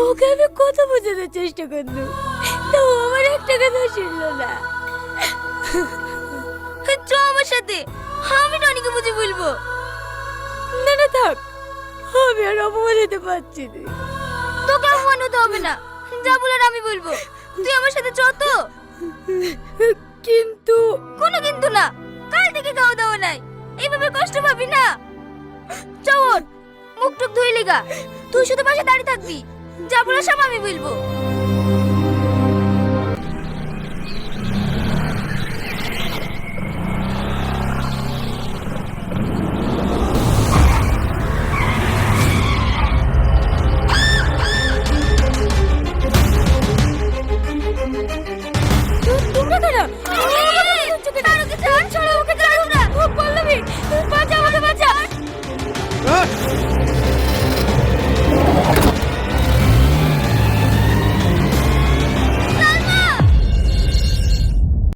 ওকে আমি কত বোঝানোর চেষ্টা করলু, তো আমার একটা কথা শুনলো না। চ আমার সাথে, আমি টনিকে বুঝে বলবো। না না থাক, আমি আর অপমান হতে পারছি না। তোকে অপমান হতে হবে না, যা বলার আমি বলবো। তুই আমার সাথে চ তো। কিন্তু কোনো কিন্তু না, কাল থেকে খাওয়া দাওয়া নাই, এইভাবে কষ্ট পাবি না। চ ওঠ, মুখ টুক ধুই লিগা। তুই শুধু পাশে দাঁড়িয়ে থাকবি, যা বলার সব আমি বলবো।